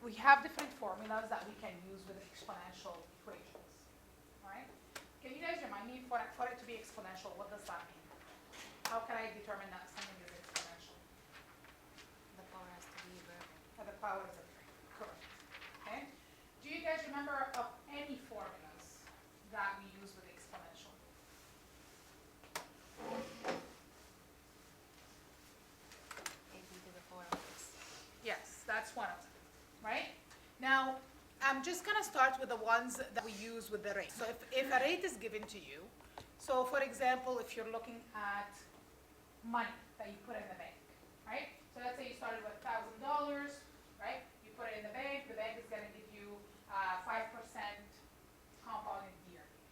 we have different formulas that we can use with exponential equations, all right? Can you guys remind me, for it to be exponential, what does that mean? How can I determine that something is exponential? The power has to be variable. The power is a variable, correct. Okay? Do you guys remember of any formulas that we use with exponential? AB to the power of x. Yes, that's one of them, right? Now, I'm just going to start with the ones that we use with the rate. So if a rate is given to you, so for example, if you're looking at money that you put in the bank, right? So let's say you started with $1,000, right? You put it in the bank is going to give you 5% compounded yearly,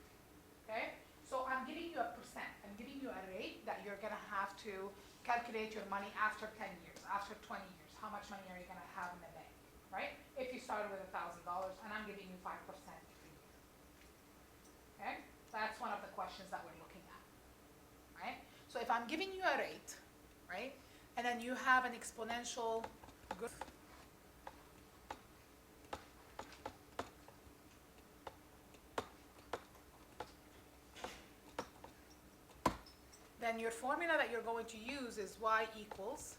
okay? So I'm giving you a percent. I'm giving you a rate that you're going to have to calculate your money after 10 years, after 20 years. How much money are you going to have in the bank, right? If you started with $1,000 and I'm giving you 5% every year, okay? That's one of the questions that we're looking at, right? So if I'm giving you a rate, right, and then you have an exponential growth, then your formula that you're going to use is y equals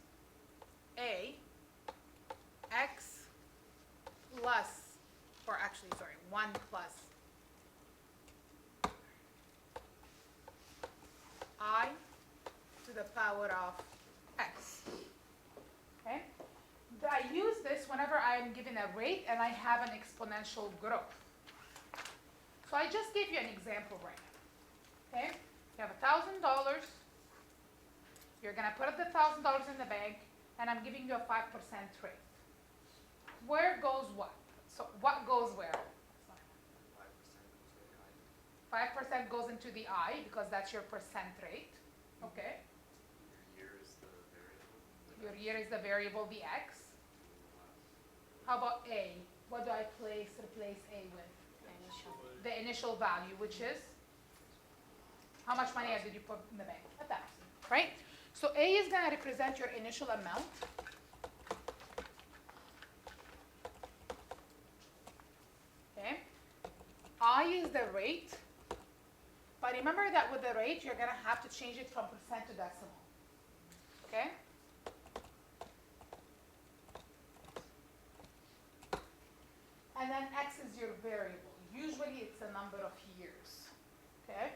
a x plus, or actually, sorry, 1 plus I to the power of x. Okay? I use this whenever I'm given a rate and I have an exponential growth. So I just gave you an example right now. Okay? You have $1,000. You're going to put up the $1,000 in the bank, and I'm giving you a 5% rate. Where goes what? So what goes where? 5% goes into the I because that's your percent rate. Okay. Your year is the variable. Your year is the variable, the x. How about A? What do I replace A with? The initial value, which is? How much money did you put in the bank? 1,000, right? So A is going to represent your initial amount. Okay. I is the rate. But remember that with the rate, you're going to have to change it from percent to decimal. Okay? And then x is your variable. Usually it's a number of years. Okay?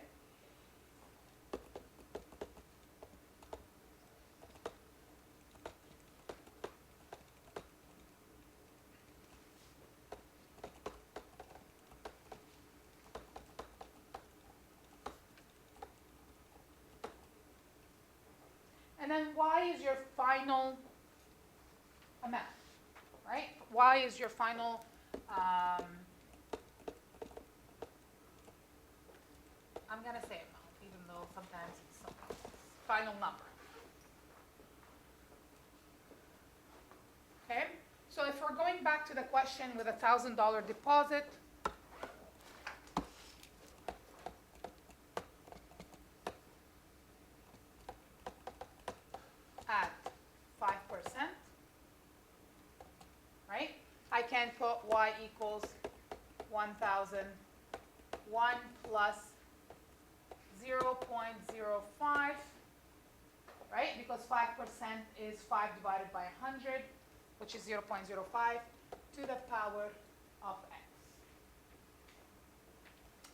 And then y is your final amount, right? Y is your final, I'm going to say amount, even though sometimes it's final number. Okay? So if we're going back to the question with a $1,000 deposit, at 5%, right? I can put y equals 1,001 plus 0.05, right? Because 5% is 5 divided by 100, which is 0.05 to the power of x.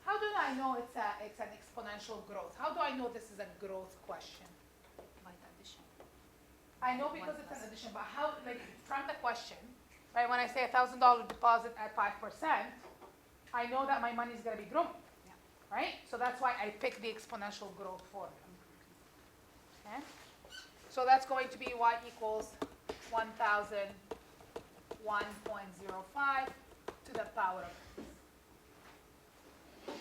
How do I know it's an exponential growth? How do I know this is a growth question? By the addition. I know because it's an addition, but how, like, from the question, right, when I say $1,000 deposit at 5%, I know that my money is going to be growing, Yeah. right? So that's why I picked the exponential growth formula. Okay? So that's going to be y equals 1,000, 1.05 to the power of x.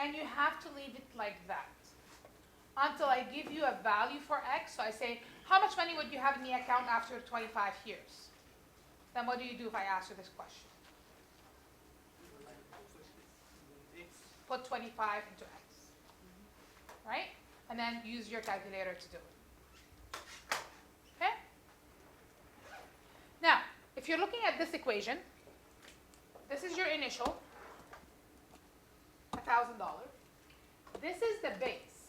And you have to leave it like that until I give you a value for x. So I say, how much money would you have in the account after 25 years? Then what do you do if I ask you this question? Put 25 into x, right? And then use your calculator to do it. Okay? if you're looking at this equation, this is your initial, $1,000. This is the base.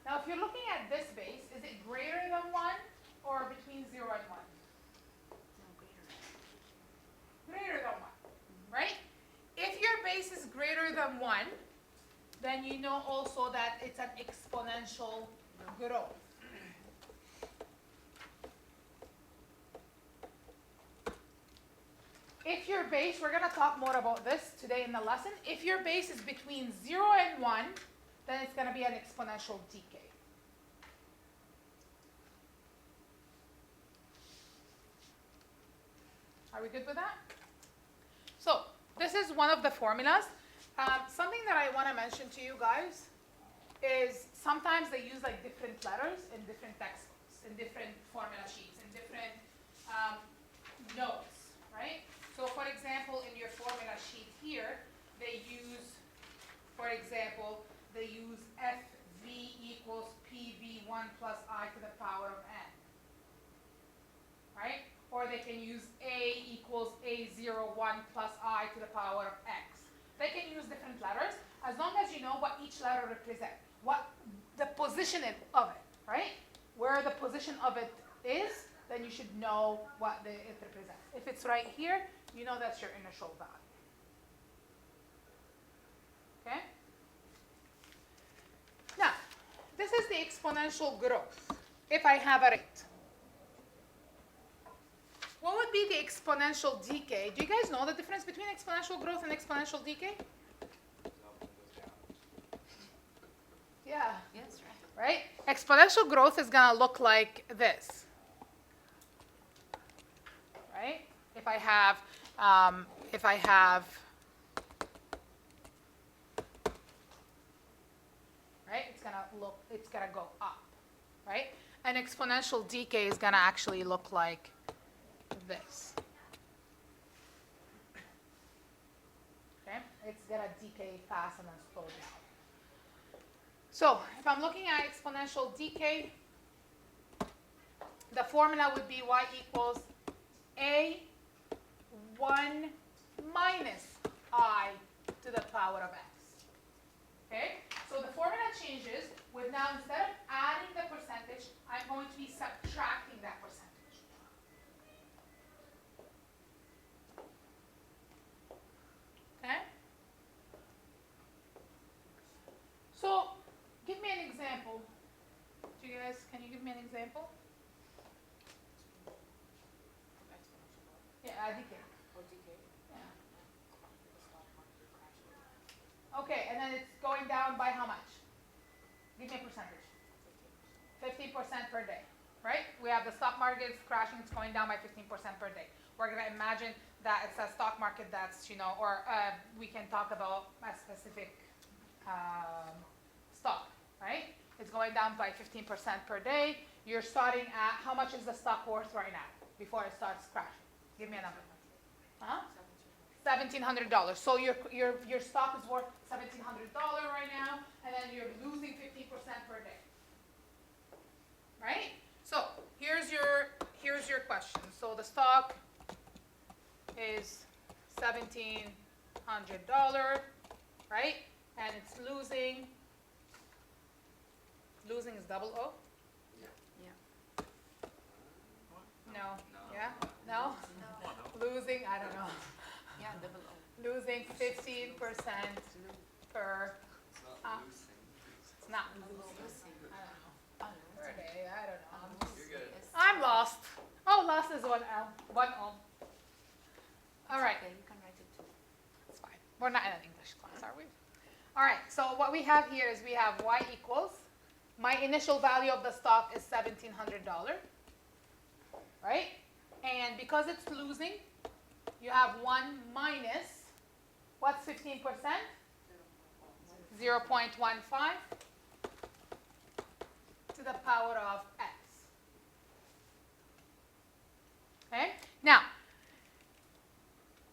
Now, if you're looking at this base, is it greater than 1 or between 0 and 1? No, greater. Greater than 1, right? If your base is greater than 1, then you know also that it's an exponential growth. If your base, we're going to talk more about this today in the lesson. If your base is between 0 and 1, then it's going to be an exponential decay. Are we good with that? So this is one of the formulas. Something that I want to mention to you guys is sometimes they use like different letters in different textbooks, in different formula sheets, in different notes, right? So for example, in your formula sheet here, they use, for example, they use FV equals PV1 plus I to the power of n, right? Or they can use A equals A01 plus I to the power of x. They can use different letters as long as you know what each letter represents, what the position of it, right? Where the position of it is, then you should know what it represents. If it's right here, you know that's your initial value. Okay? Now, this is the exponential growth if I have a rate. What would be the exponential decay? Do you guys know the difference between exponential growth and exponential decay? Yeah. Yes, right. Right? Exponential growth is going to look like this. Right? If I have, right? It's going to go up, right? And exponential decay is going to actually look like this. Okay? It's going to decay fast and then slow down. So if I'm looking at exponential decay, the formula would be y equals A1 minus I to the power of x. Okay? So the formula changes with now instead of adding the percentage, I'm going to be subtracting that percentage. Okay? So give me an example. Do you guys, can you give me an example? Yeah, decay. Yeah. Okay, and then it's going down by how much? Give me a percentage. 15% per day, right? We have the stock market is crashing, it's going down by 15% per day. We're going to imagine that it's a stock market that's, or we can talk about a specific stock, right? It's going down by 15% per day. You're starting at, how much is the stock worth right now before it starts crashing? Give me a number. Huh? $1,700. So your stock is worth $1,700 right now, and then you're losing 15% per day. Right? So here's your question. So the stock is $1,700, right? And it's losing. Losing is double O? Yeah. No. Yeah? No? Losing, I don't know. Yeah, double O. Losing 15% per. It's not losing. It's not losing. I don't know. Per Oh, day, I don't know. You're good. I'm lost. Oh, lost is one L. One O. All right. Okay, you can write it too. That's fine. We're not in an English class, are we? All right. So what we have here is we have y equals. My initial value of the stock is $1,700. Right? And because it's losing, you have 1 minus, what's 15%? 0.15 to the power of x. Okay? Now,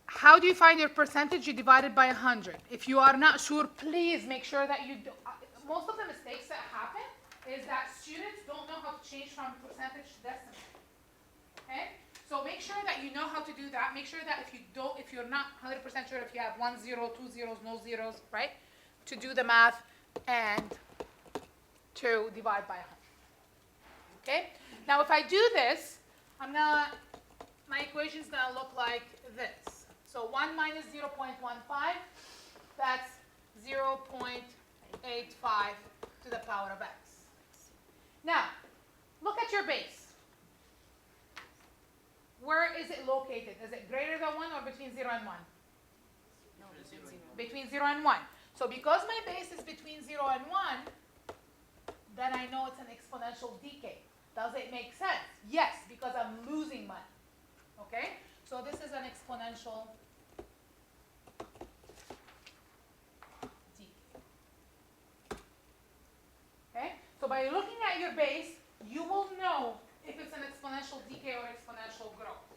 how do you find your percentage? You divide it by 100. If you are not sure, please make sure that you do. Most of the mistakes that happen is that students don't know how to change from percentage to decimal. Okay? that you know how to do that. Make sure that if you're not 100% sure if you have 1 0, 2 zeros, no zeros, right? To do the math and to divide by 100. Okay? Now if I do this, my equation's gonna look like this. So 1 minus 0.15, that's 0.85 to the power of x. Now, look at your base. Where is it located? Is it greater than 1 or between 0 and 1? No, between 0. Between 0 and 1. So because my base is between 0 and 1, then I know it's an exponential decay. Does it make sense? Yes, because I'm losing money. Okay? So this is an exponential decay. Okay? So by looking at your base, you will know if it's an exponential decay or exponential growth.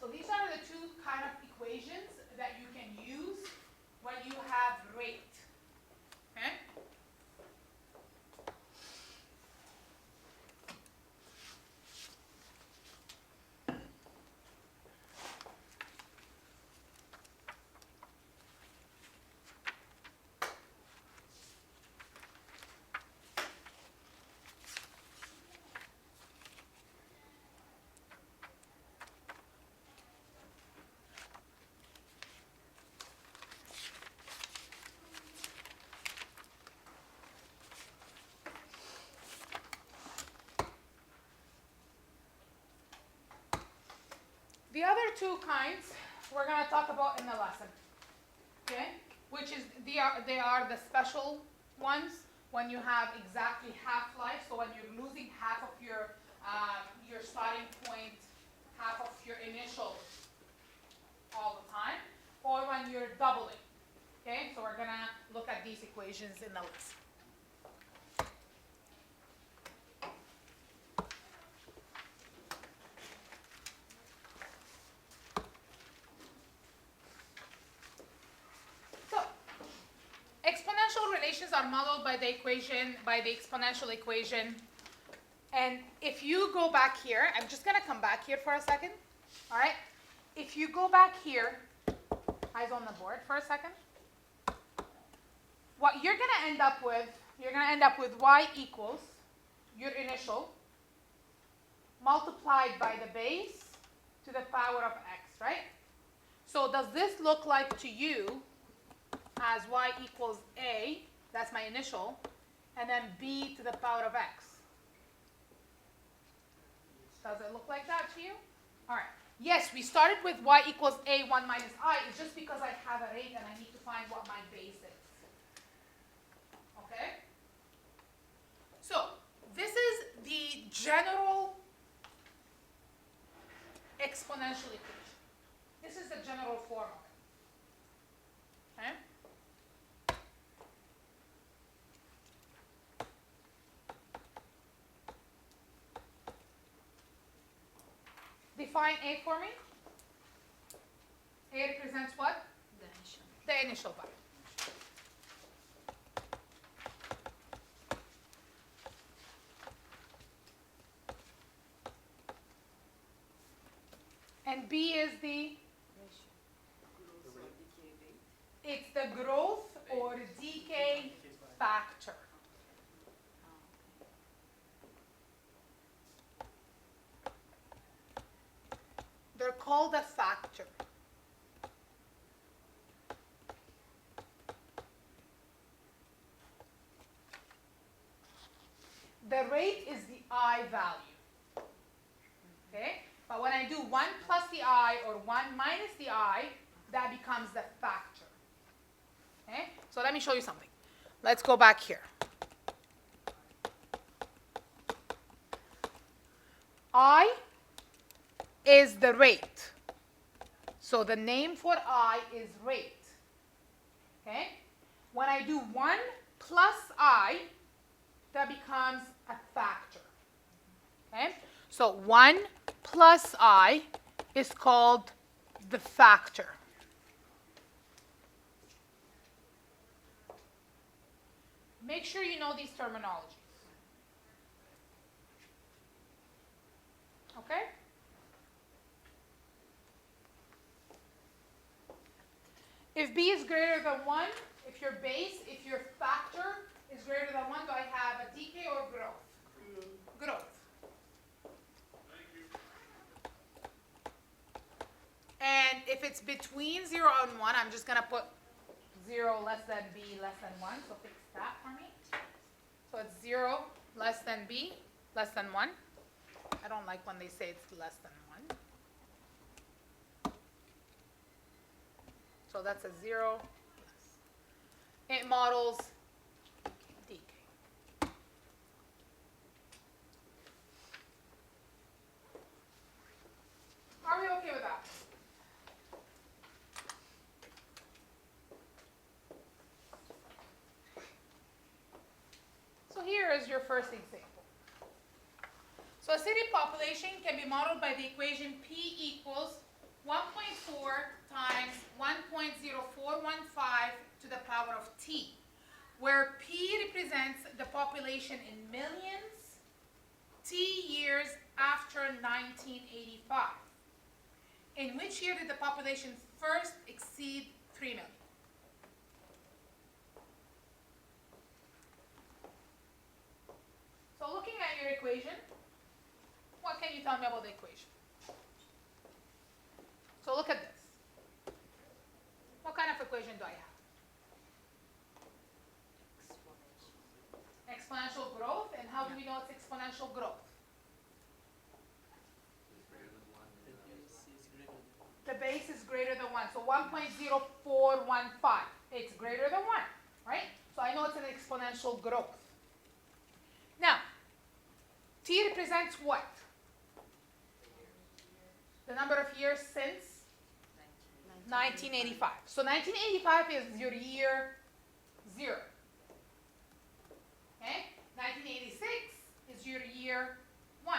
So these are the two kind of equations that you can use when you have rate. Okay? The other two kinds we're going to talk about in the lesson, okay? Which is they are the special ones when you have exactly half-life. So when you're losing half of your starting point, half of your initial all the time, or when you're doubling. Okay? So we're going to look at these equations in the lesson. Exponential relations are modeled by the exponential equation. And if you go back here, I'm just going to come back here for a second. All right? If you go back here, eyes on the board for a second. What you're going to end up with, y equals your initial multiplied by the base to the power of x, right? So does this look like to you as y equals a, that's my initial, and then b to the power of x? Does it look like that to you? All right. Yes, we started with y equals a, 1 minus I. It's just because I have a rate and I need to find what my base is. Okay? So, this is the general exponential equation. This is the general form of it. Okay? Define A for me. A represents what? The initial. The initial value. And B is the, it's the growth or decay factor. They're called a factor. The rate is the I value. Okay? But when I do 1 plus the I or 1 minus the I, that becomes the factor. Okay? So let me show you something. Let's go back here. I is the rate. So the name for I is rate. Okay? When I do 1 plus I, that becomes a factor. Okay? So 1 plus I is called the factor. Make sure you know these terminologies. Okay? If b is greater than 1, if your factor is greater than 1, do I have a decay or growth? Growth. And if it's between 0 and 1, I'm just going to put 0 less than b less than 1. So fix that for me. So it's 0 less than b less than 1. I don't like when they say it's less than 1. So that's a 0. It models decay. Are we okay with that? So here is your first example. So a city population can be modeled by the equation P equals 1.4 times 1.0415 to the power of T, where P represents the population in millions, T years after 1985. In which year did the population first exceed 3 million? So looking at your equation, what can you tell me about the equation? So look at this. What kind of equation do I have? Exponential growth. And how do we know it's exponential growth? The base is greater than 1. So 1.0415. It's greater than 1, right? So I know it's an exponential growth. Now, T represents what? The number of years since 1985. So 1985 is your year 0. Okay? 1986 is your year 1.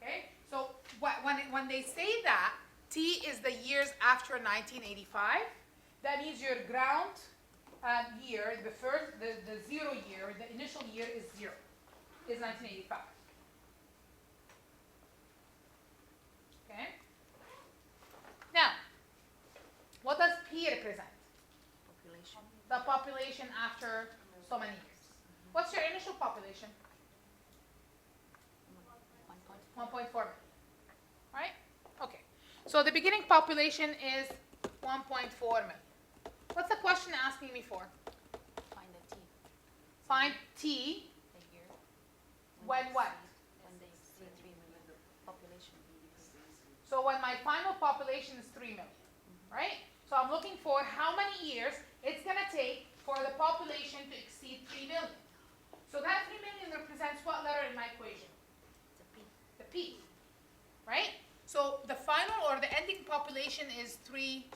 Okay? So when they say that T is the years after 1985, that means your ground year, the 0 year, the initial year is 0, is 1985. Okay? Now, what does P represent? Population. The population after so many years. What's your initial population? 1.4 million. Right? Okay. So the beginning population is 1.4 million. What's the question asking me for? Find the T. Find T. The year. When what? When they see 3 million population. So when my final population is 3 million, right? So I'm looking for how many years it's going to take for the population to exceed 3 million. So that 3 million represents what letter in my equation? It's a P. The P, right? So the final or the ending population is 3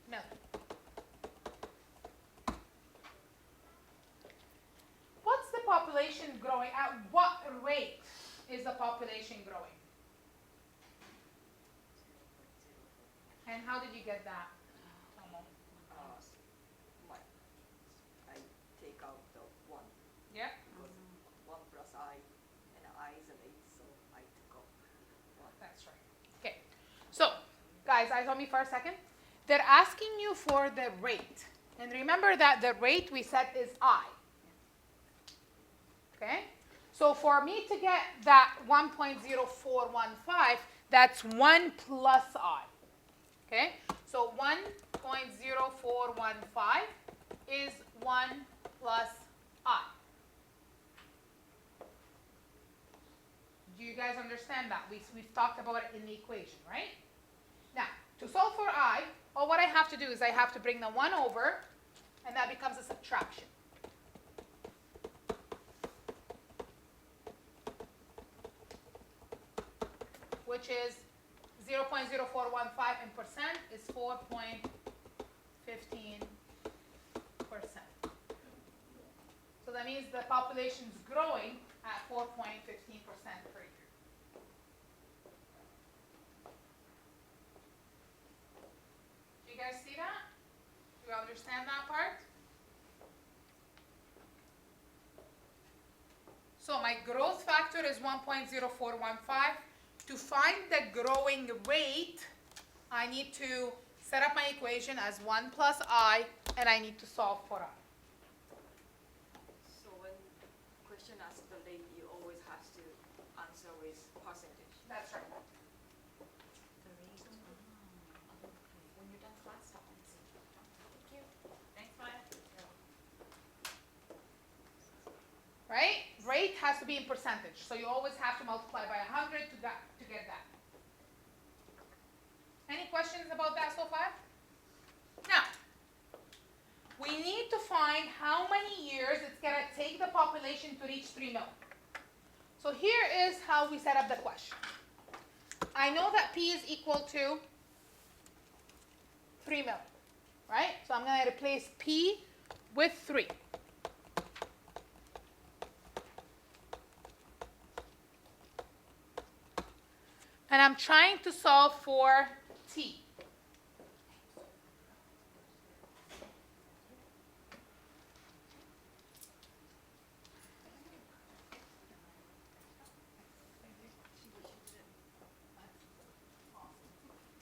million. What's the population growing? At what rate is the population growing? And how did you get that? I take out the 1, Yeah? because 1 plus I, and I is an 8, so I took out 1. That's right. Okay. So, guys, eyes on me for a second. They're asking you for the rate. And remember that the rate we set is I. Okay? So for me to get that 1.0415, that's 1 plus I. Okay? So 1.0415 is 1 plus I. Do you guys understand that? We've talked about it in the equation, right? Now, to solve for I, all what I have to do is I have to bring the 1 over, and that becomes a subtraction. Which is 0.0415 in percent is 4.15%. So that means the population's growing at 4.15% per year. Do you guys see that? Do you understand that part? So my growth factor is 1.0415. To find the growing rate, I need to set up my equation as 1 plus I, and I need to solve for I. So when question asks the rate, you always have to answer with percentage. That's right. The rate. Okay. When you're done class, stop and see. Thank you. Thanks, Maya. Right? Rate has to be in percentage, so you always have to multiply by 100 to get that. Any questions about that so far? Now, we need to find how many years it's going to take the population to reach 3 million. So here is how we set up the question. I know that P is equal to 3 million, right? So I'm going to replace P with 3. And I'm trying to solve for T.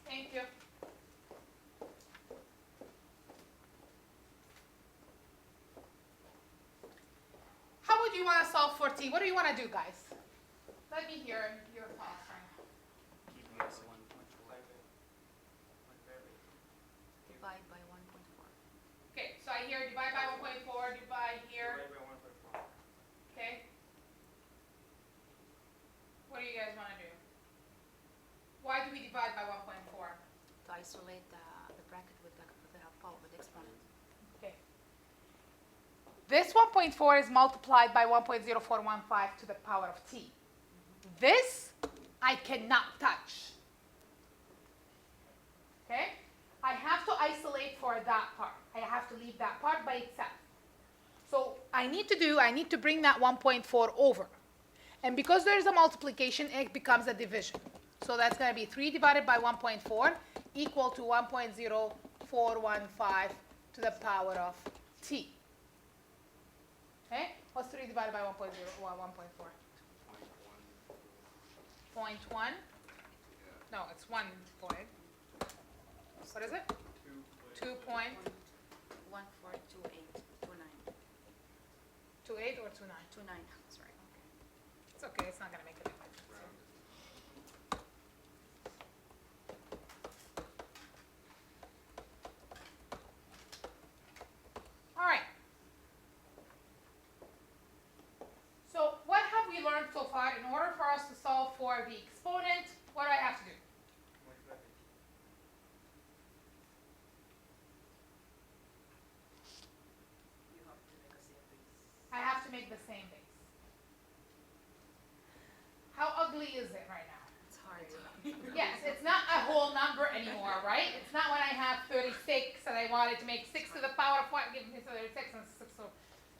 Thank you. How would you want to solve for T? What do you want to do, guys? Let me hear your thoughts right now. Keeping it at 1.4. Divide by 1.4. Okay, so I hear divide by 1.4, divide here. Okay. What do you guys want to do? Why do we divide by 1.4? To isolate the bracket with the power with the exponent. Okay. This 1.4 is multiplied by 1.0415 to the power of t. This I cannot touch. Okay? I have to isolate for that part. I have to leave that part by itself. So I need to bring that 1.4 over. And because there is a multiplication, it becomes a division. So that's going to be 3 divided by 1.4 equal to 1.0415 to the power of t. Okay? What's 3 divided by 1.0, 1.4? 0.1. No, it's 1 point. What is it? 2 point. 28 or 29? 29. Sorry. It's okay. It's not going to make a difference. All right. So what have we learned so far? In order for us to solve for the exponent, what do I have to do? I have to make the same base. How ugly is it right now? It's hard. Yes, it's not a whole number anymore, right? It's not when I have 36 and I wanted to make 6 to the power of what gives me 36 and 6. So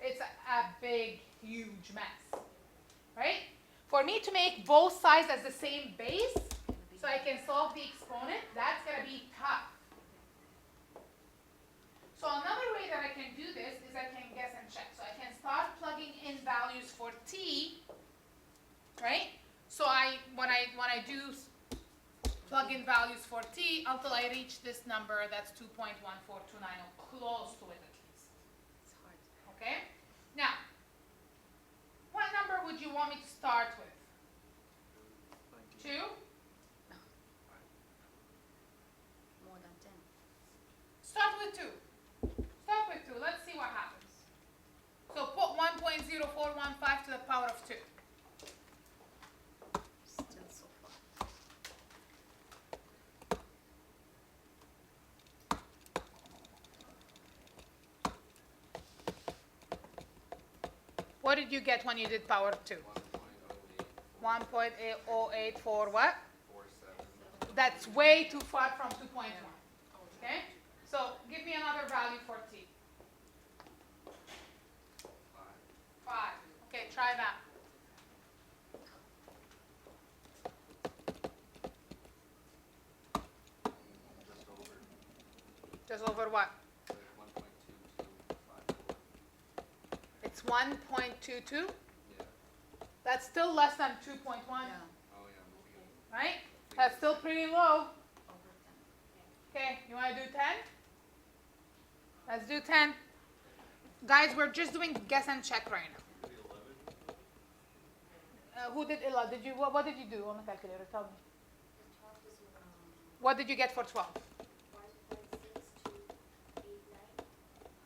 it's a big, huge mess, right? For me to make both sides as the same base, so I can solve the exponent, that's going to be tough. So another way that I can do this is I can guess and check. So I can start plugging in values for t, right? So when I do plug in values for t until I reach this number, that's 2.1429, or close to it at least. It's hard. Okay? Now, what number would you want me to start with? 2? More than 10. Start with 2. Start with 2. Let's see what happens. So put 1.0415 to the power of 2. Still so far. What did you get when you did power of 2? 1.0884 what? That's way too far from 2.1. Okay? So give me another value for t. 5. Just over what? Like 1.2254. It's 1.22. Yeah. That's still less than 2.1, Oh yeah, moving it. right? That's still pretty low. Over 10. Okay, you want to do 10? Let's do 10. Guys, we're just doing guess and check right now. Maybe 11. Who did 11? What did you do on the calculator? Tell me. What did you get for 12?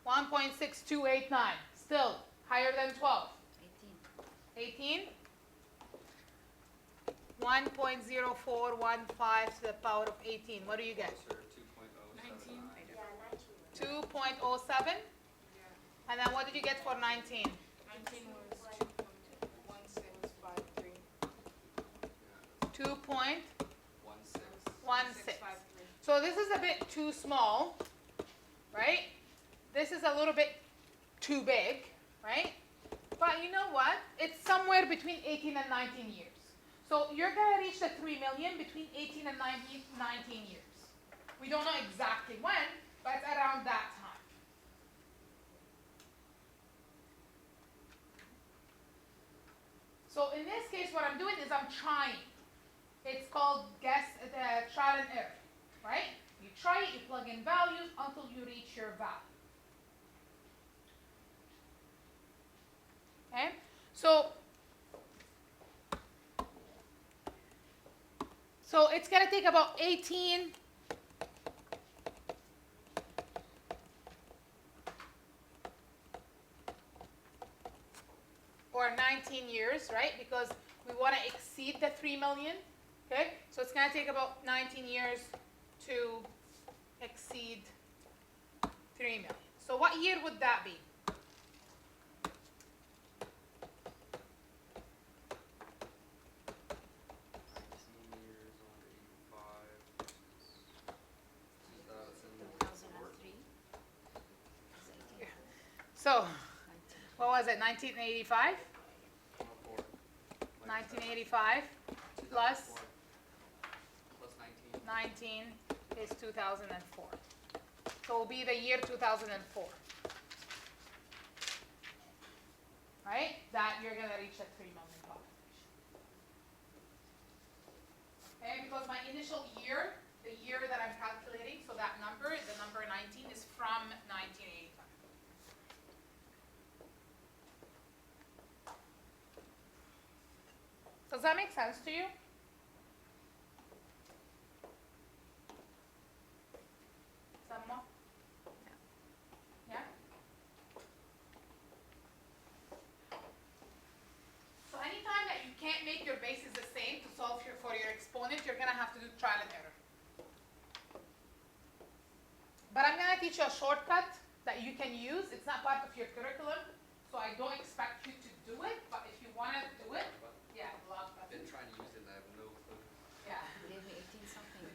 1.6289. Still higher than 12. 18. 18? 1.0415 to the power of 18. What do you get? Closer, 2.079. 2.07? And then what did you get for 19? 19 was 2.1653. 2.16. 1.6. So this is a bit too small, right? This is a little bit too big, right? But you know what? It's somewhere between 18 and 19 years. So you're going to reach the 3 million between 18 and 19 years. We don't know exactly when, but it's around that time. So in this case, what I'm doing is I'm trying. It's called trial and error, right? You try it, you plug in values until you reach your value. Okay? So it's going to take about 18 or 19 years, right? Because we want to exceed the 3 million. Okay? So it's going to take about 19 years to exceed 3 million. So what year would that be? Years on 85. 2003. So what was it, 1985? 104. 1985 plus Plus 19. 19 is 2004. So it will be the year 2004. Right? That you're going to reach the 3 million population. Okay, because my initial year, the year that I'm calculating, so that number, the number 19 is from 1985. Does that make sense to you? Somewhat? Yeah? So anytime that you can't make your bases the same to solve for your exponent, you're going to have to do trial and error. But I'm going to teach you a shortcut that you can use. It's not part of your curriculum, so I don't expect you to do it. But if you want to do it, yeah, log I've button. been trying to use it and I have no clue. Yeah. Gave me 18 something.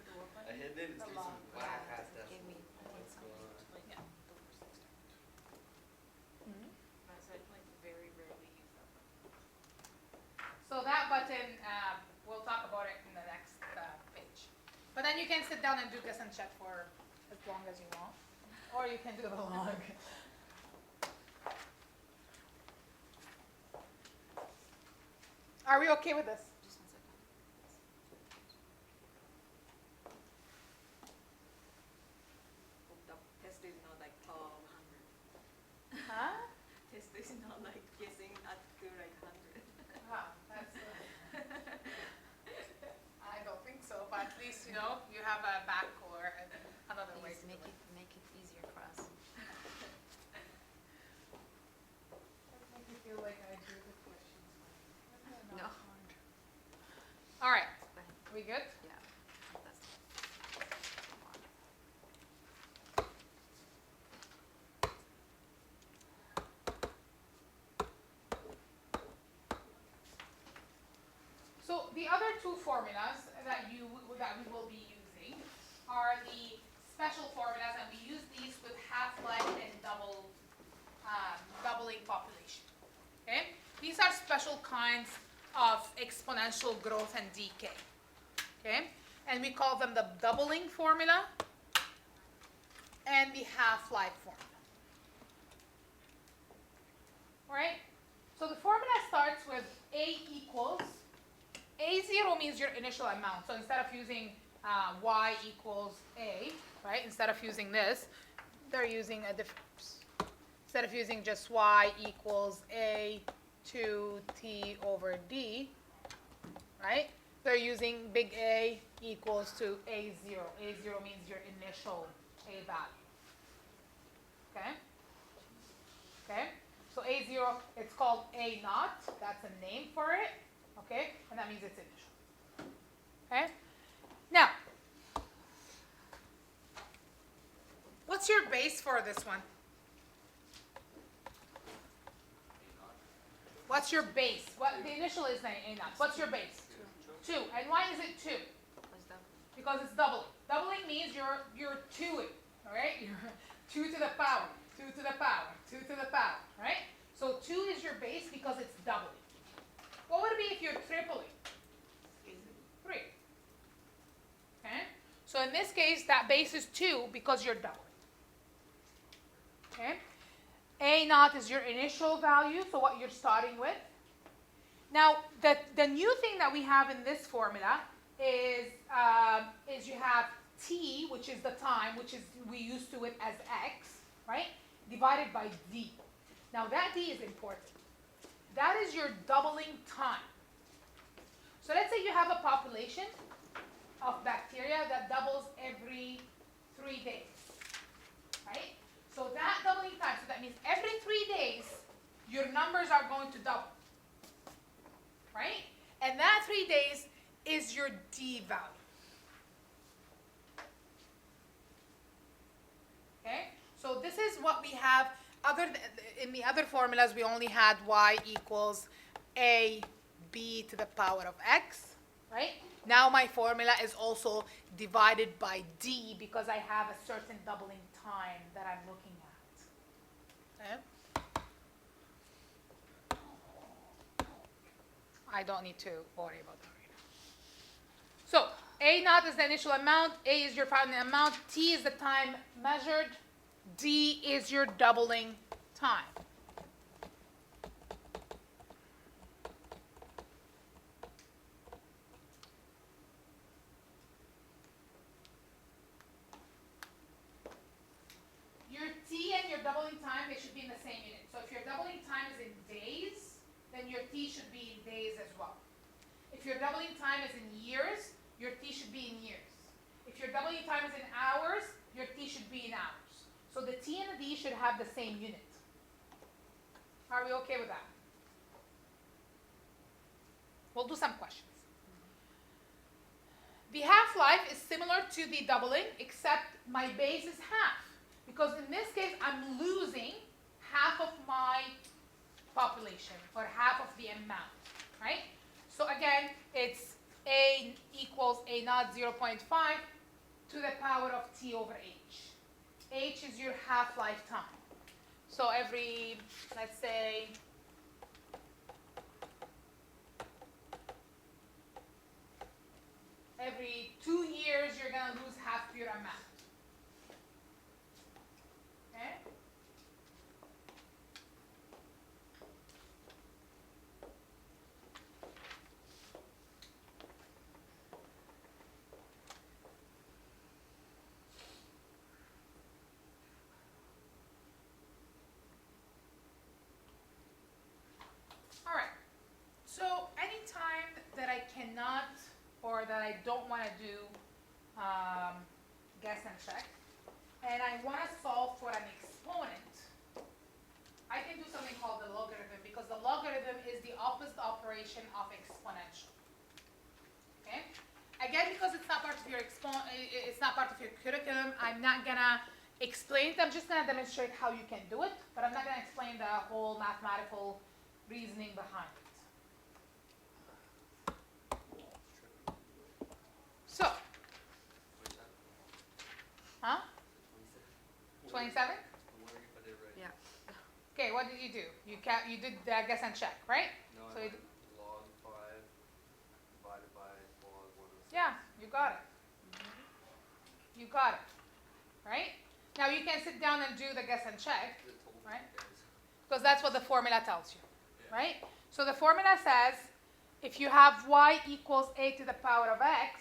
I hit it, it's The doing log. some whack ass It gave me 18 What's something. going on? Yeah. Mhm. So I like very rarely use that one. So that button, we'll talk about it in the next page. But then you can sit down and do guess and check for as long as you want. Or you can do the log. Are we okay with this? Just 1 second. The test is not like power of 100. Huh? Test is not like guessing up to like 100. Wow, that's, I don't think so, but at least, you know, you have a back or another way Please to do make it easier for us. Let's make me feel like I do the questions. No. All right, Go ahead. we good? Yeah. Fantastic. So the other two formulas that we will be using are the special formulas, and we use these with half-life and doubling population. Okay, these are special kinds of exponential growth and decay. Okay, and we call them the doubling formula and the half-life formula. Right? So the formula starts with A equals, A0 means your initial amount. So instead of using Y equals A, right? Instead of using this, they're using a different, instead of using just Y equals A 2T over D, right? They're using big A equals to A0. A0 means your initial A value. Okay? Okay? So A0, it's called A naught. That's a name for it. Okay? And that means it's initial. Okay? Now, what's your base for this one? What's your base? What the initial is A naught. What's your base? 2. And why is it 2? What's that? Because it's doubling. Doubling means you're 2ing, all right? You're 2 to the power, 2 to the power, 2 to the power, right? So 2 is your base because it's doubling. What would it be if you're tripling? 3. Okay? So in this case, that base is 2 because you're doubling. Okay? A naught is your initial value, so what you're starting with. Now, the new thing that we have in this formula is you have t, which is the time, which is we used to it as x, right? Divided by d. Now that d is important. That is your doubling time. So let's say you have a population of bacteria that doubles every 3 days, right? So that doubling time, so that means every 3 days, your numbers are going to double, right? And that 3 days is your D value. Okay? So this is what we have. In the other formulas, we only had y equals a b to the power of x, right? Now my formula is also divided by d because I have a certain doubling time that I'm looking at. Okay? I don't need to worry about that right now. So A naught is the initial amount, A is your final amount, T is the time measured, D is your doubling time. Your T and your doubling time, they should be in the same unit. So if your doubling time is in days, then your T should be in days as well. If your doubling time is in years, your T should be in years. If your doubling time is in hours, your T should be in hours. So the T and the D should have the same unit. Are we okay with that? We'll do some questions. The half-life is similar to the doubling, except my base is half. Because in this case, I'm losing half of my population, or half of the amount, right? So again, it's A equals A naught 0.5 to the power of T over H. H is your half-life time. So every, let's say, every 2 years, you're going to lose half your amount. Okay? All right. So anytime that I cannot or that I don't want to do guess and check, and I want to solve for an exponent, I can do something called the logarithm because the logarithm is the opposite operation of exponential. Okay? Again, because it's not part of your curriculum, I'm not gonna explain it. I'm just gonna demonstrate how you can do it, but I'm not gonna explain the whole mathematical reasoning behind it. So, huh? 27? I'm wondering if I did it right. Yeah. Okay, what did you do? You did the guess and check, right? No, So I you went log 5 divided by log 106. Yeah, you got it. You got it, right? Now you can sit down and do the guess and check, It told me, Right. guys. because that's what the formula tells you, Yeah. right? So the formula says, if you have y equals a to the power of x,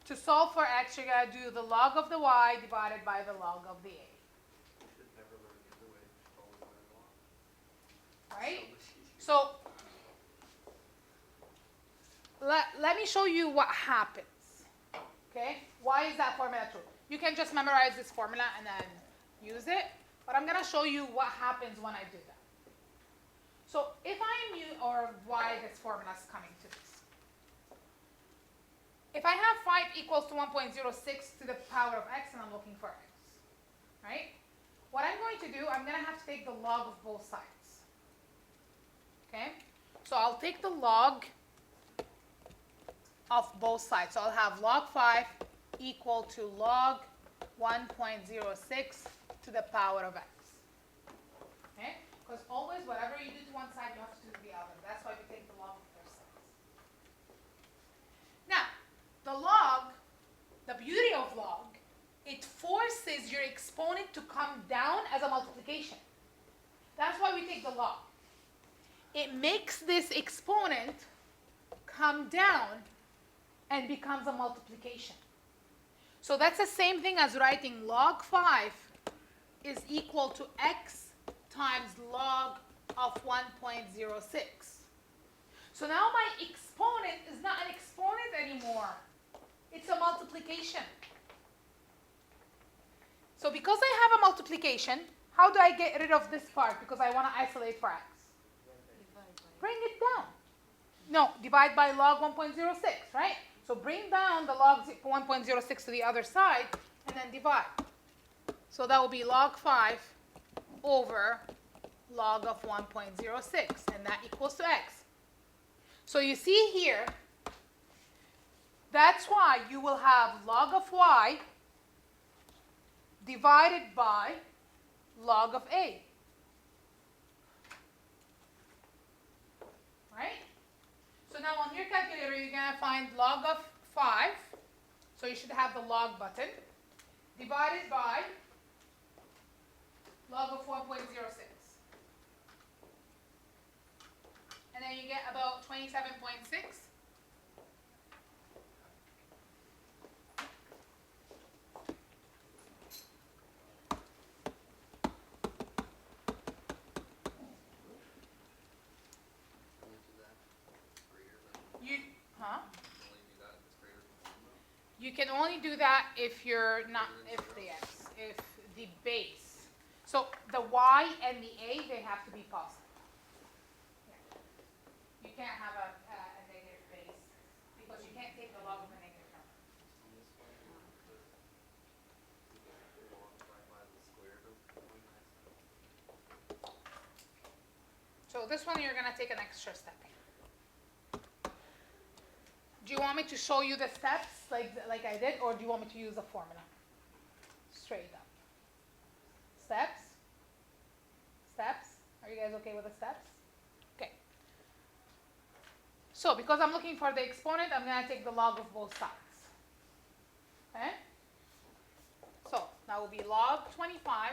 to solve for x, you're going to do the log of the y divided by the log of the a, You should never learn the other way. You should always learn along. right? So much easier. So let me show you what happens, okay? Why is that formula true? You can just memorize this formula and then use it, but I'm going to show you what happens when I do that. So if I'm or why this formula is coming to this. If I have 5 equals to 1.06 to the power of x and I'm looking for x, right? What I'm going to do, I'm going to have to take the log of both sides, okay? So I'll take the log of both sides. So I'll have log 5 equal to log 1.06 to the power of x. Okay? Because always whatever you do to one side, you have to do to the other. That's why we take the log of both sides. Now, the log, the beauty of log, it forces your exponent to come down as a multiplication. That's why we take the log. It makes this exponent come down and becomes a multiplication. So that's the same thing as writing log 5 is equal to x times log of 1.06. So now my exponent is not an exponent anymore. It's a multiplication. So because I have a multiplication, how do I get rid of this part? Because I want to isolate for x. Bring it down. No, divide by log 1.06, right? So bring down the log 1.06 to the other side and then divide. So that will be log 5 over log of 1.06, and that equals to x. So you see here, that's why you will have log of y divided by log of a. Right? So now on your calculator, you're going to find log of 5. So you should have the log button. Divided by log of 1.06. And then you get about 27.6. Only do that greater than, You, huh? only do that if it's greater than 1 though. You can only do that if you're not, if the x, if the base. So the y and the a, they have to be positive. Yeah. You can't have a negative base because you can't take the log of a negative number. On this one, the log divided by the square root of 0.97. So this one, you're going to take an extra step here. Do you want me to show you the steps like I did, or do you want me to use the formula? Straight up. Steps? Steps? Are you guys okay with the steps? Okay. So because I'm looking for the exponent, I'm going to take the log of both sides. Okay? So that will be log 25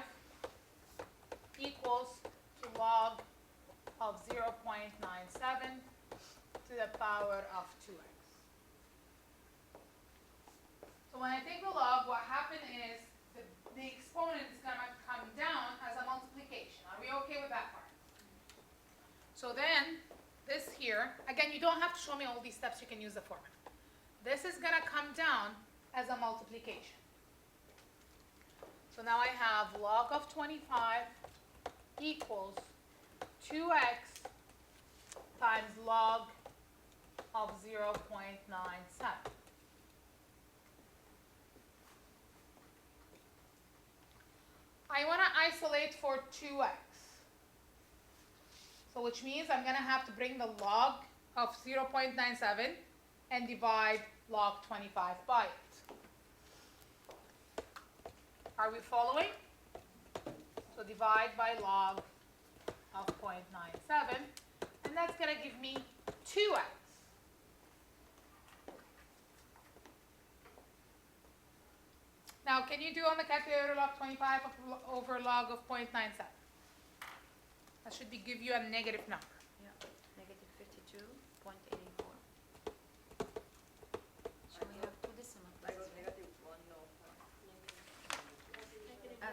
equals to log of 0.97 to the power of 2x. So when I take the log, what happened is the exponent is going to come down as a multiplication. Are we okay with that part? So then, this here, again, you don't have to show me all these steps. You can use the formula. This is going to come down as a multiplication. So now I have log of 25 equals 2x times log of 0.97. I want to isolate for 2x. So which means I'm going to have to bring the log of 0.97 and divide log 25 by it. Are we following? So divide by log of 0.97, and that's going to give me 2x. Now, can you do on the calculator log 25 over log of 0.97? That should give you a negative number. Yeah, negative 52.84. So we have two decimal I got places. negative one, no.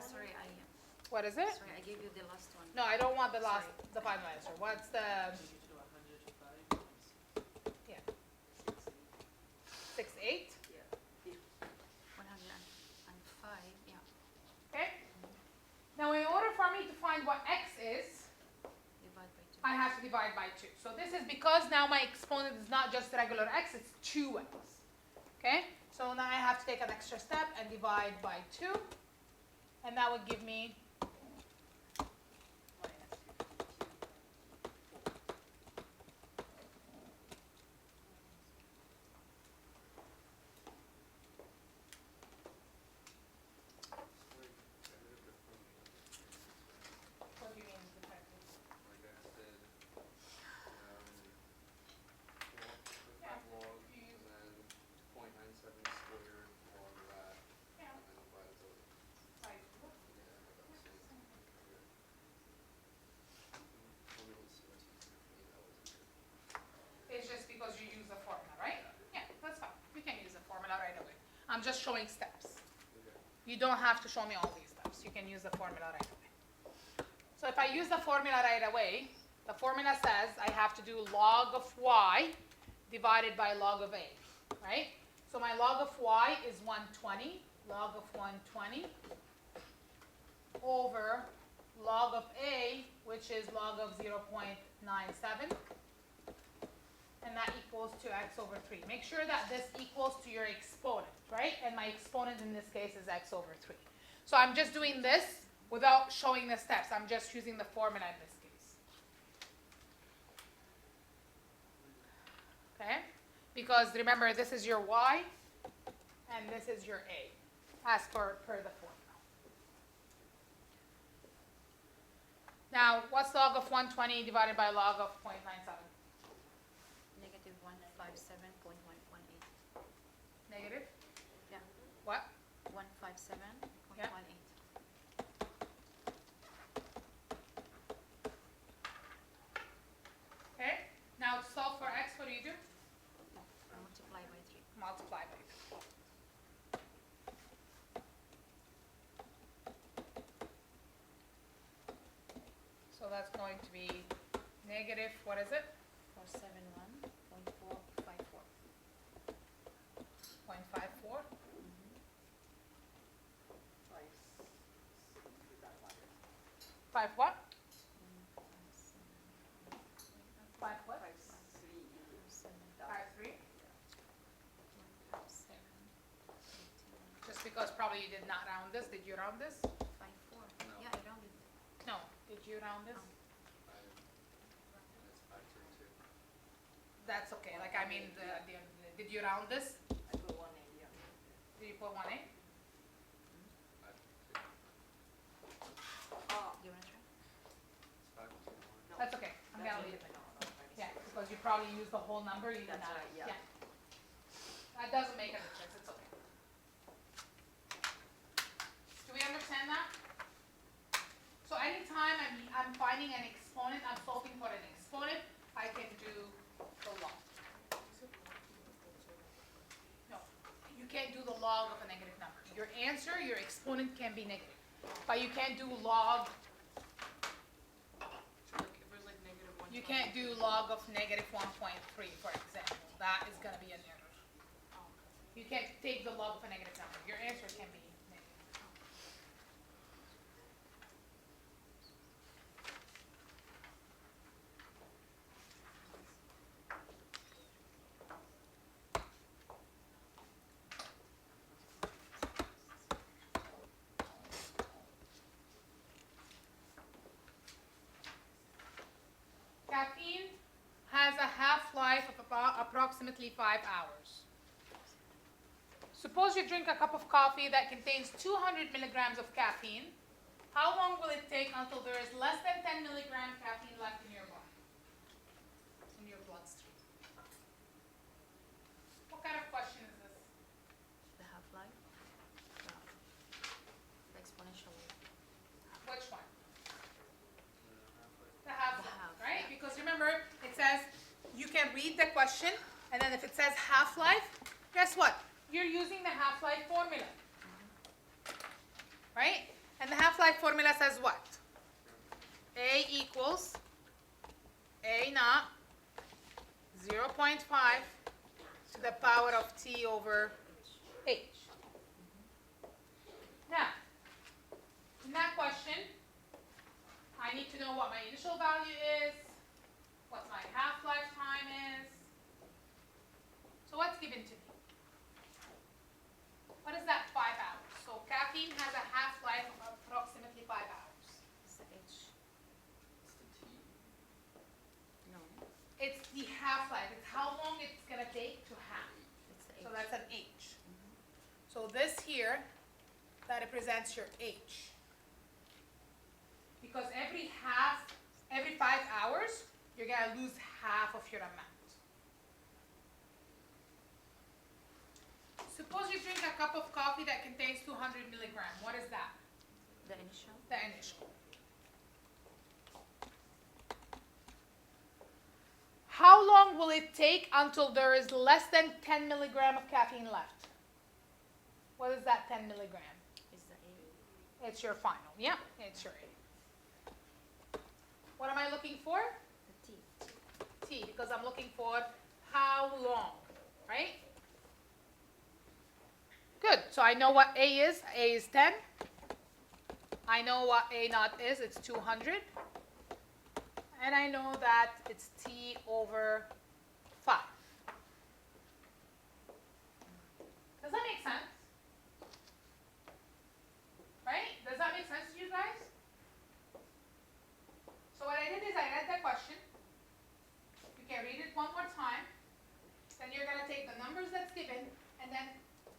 Sorry, What is it? sorry, I gave you the last one. No, I don't want the last, Sorry. the final answer. What's the You to do 105 times 6.8? Yeah. 105, yeah. Okay. Now, in order for me to find what x is, Divide by 2. I have to divide by 2. So this is because now my exponent is not just regular x, it's 2x. Okay? So now I have to take an extra step and divide by 2. And that would give me Minus 52. like kind of different what do you mean differently? like I said, Yeah, 5 log you and use- then 0.97 squared log of that Yeah. and then divided by By 2. yeah, that's it. Okay. Only one source was for me, that wasn't good. It's just because you use the formula, right? Yeah, that's fine. We can use the formula right away. I'm just showing steps. Okay. You don't have to show me all these steps. You can use the formula right away. So if I use the formula right away, the formula says I have to do log of y divided by log of a, right? So my log of y is 120, log of 120 over log of a, which is log of 0.97. And that equals to x over 3. Make sure that this equals to your exponent, right? And my exponent in this case is x over 3. So I'm just doing this without showing the steps. I'm just using the formula in this case. Okay? Because remember, this is your y, and this is your a, as per the formula. Now, what's log of 120 divided by log of 0.97? Negative 157.118. Negative? Yeah. What? 157.18. Okay. Now to solve for x, what do you do? Multiply by 3. Multiply by 3. So that's going to be negative, what is it? 471.454. 0.54. 5 what? 5 what? 5 3. Just because probably you did not round this. Did you round this? 54. No. Yeah, I rounded. No. Did you round this? And it's 532. That's okay. Like I mean, did you round this? I put 180 on it. Did you put 1 8? 522. Oh, Do you want to try? It's 521. no. That's okay. I'm That's gonna leave it. no, Yeah, because you probably used the whole number. You did That's not. right, yeah. That doesn't make a difference. It's okay. Do we understand that? So anytime I'm finding an exponent, I'm solving for an exponent, I can do the log. No, you can't do the log of a negative number. Your answer, your exponent can be negative, but you can't do log. Like if it was like negative 1. You can't do log of negative 1.3, for example. That is going to be an error. You can't take the log of a negative number. Your answer can be negative. Caffeine has a half-life of about approximately 5 hours. Suppose you drink a cup of coffee that contains 200 milligrams of caffeine. How long will it take until there is less than 10 milligram caffeine left in your body? In your bloodstream. What kind of question is this? The half-life? read the question, and then if it says half-life, guess what? You're using the half-life formula. Right? And the half-life formula says what? A equals A naught 0.5 to the power of T over H. Now, in that question, I need to know what my initial value is, what my half-life time is. So what's given to me? What is that 5 hours? So caffeine has a half-life of approximately 5 hours. It's the H. It's the T. No, It's the half-life. It's how long it's going to take to half. it's the H. So that's an H. So this here, that represents your H. Because every 5 hours, you're going to lose half of your amount. Suppose you drink a cup of coffee that contains 200 milligrams. What is that? The initial. The initial. How long will it take until there is less than 10 milligram of caffeine left? What is that 10 milligram? Is the A. It's your final. Yeah, it's your A. What am I looking for? The T. T, because I'm looking for how long, right? Good. So I know what A is. A is 10. I know what A naught is. It's 200. And I know that it's T over 5. Does that make sense? Right? Does that make sense to you guys? So what I did is I read the question. You can read it one more time. Then you're going to take the numbers that's given and then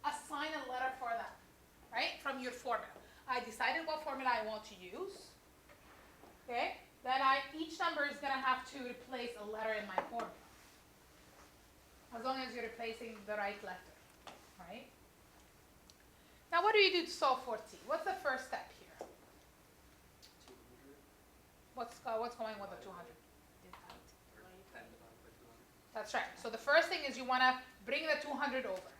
assign a letter for that, right? From your formula. I decided what formula I want to use. Okay? Then each number is going to have to replace a letter in my formula. As long as you're replacing the right letter, right? Now what do you do to solve for T? What's the first step here? 200. What's going with the 200? Divide. Or 10 divided by 200. That's right. So the first thing is you want to bring the 200 over.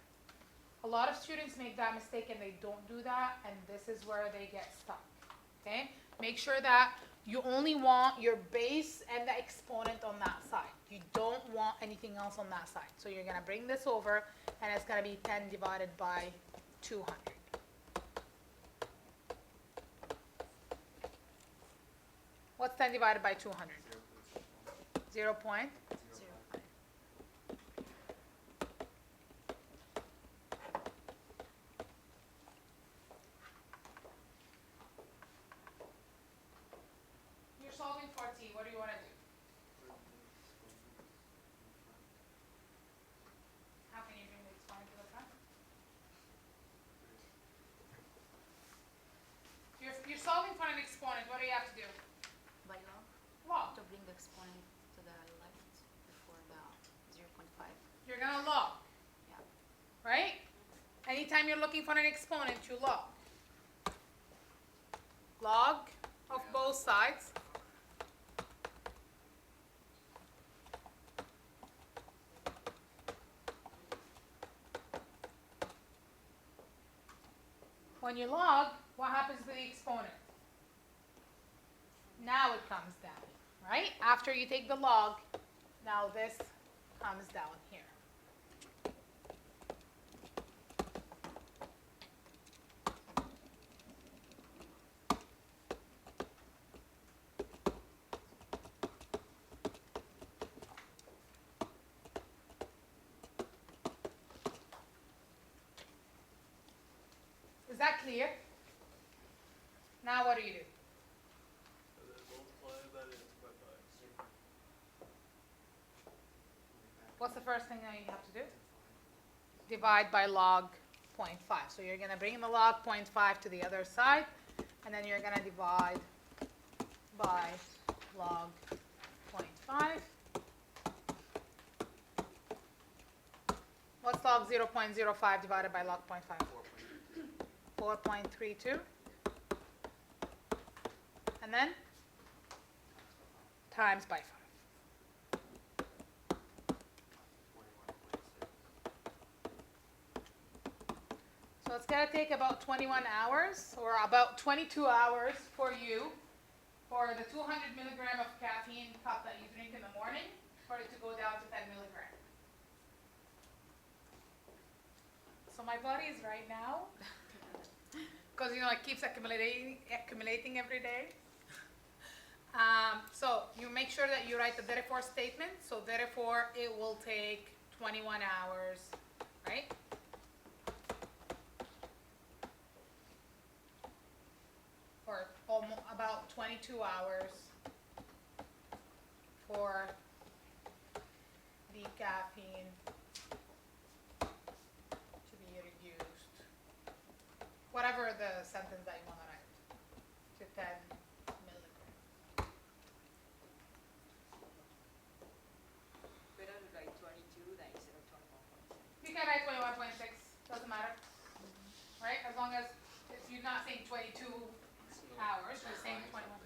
A lot of students make that mistake and they don't do that, and this is where they get stuck. Okay? Make sure that you only want your base and the exponent on that side. You don't want anything else on that side. So you're going to bring this over, and it's going to be 10 divided by 200. What's 10 divided by 200? 0. 0.5. You're solving for T. What do you want to do? How can you bring the exponent to the front? You're solving for an exponent. What do you have to do? By log. Log. To bring the exponent to the left before the 0.5. You're going to log. Yeah. Right? Anytime you're looking for an exponent, you log. Log of both sides. When you log, what happens to the exponent? Now it comes down, right? After you take the log, now this comes down here. Is that clear? Now what do you do? And then multiply that and divide by. What's the first thing that you have to do? Divide by log 0.5. So you're going to bring the log 0.5 to the other side, and then you're going to divide by log 0.5. What's log 0.05 divided by log 0.5? 4.32. And then times by 5. So it's gonna take about 21 hours, or about 22 hours for you, for the 200 milligram of caffeine cup that you drink in the morning, for it to go down to 10 milligram. So my body is right now, because it keeps accumulating every day. So you make sure that you write the therefore statement. So therefore, it will take 21 hours, right? Or about 22 hours for the caffeine to be reduced. Whatever the sentence that you want to write, to 10 milligrams. Better to write 22 than instead of 21.6. You can write 21.6, doesn't matter, right? As long as you're not saying 22 hours, you're saying 21.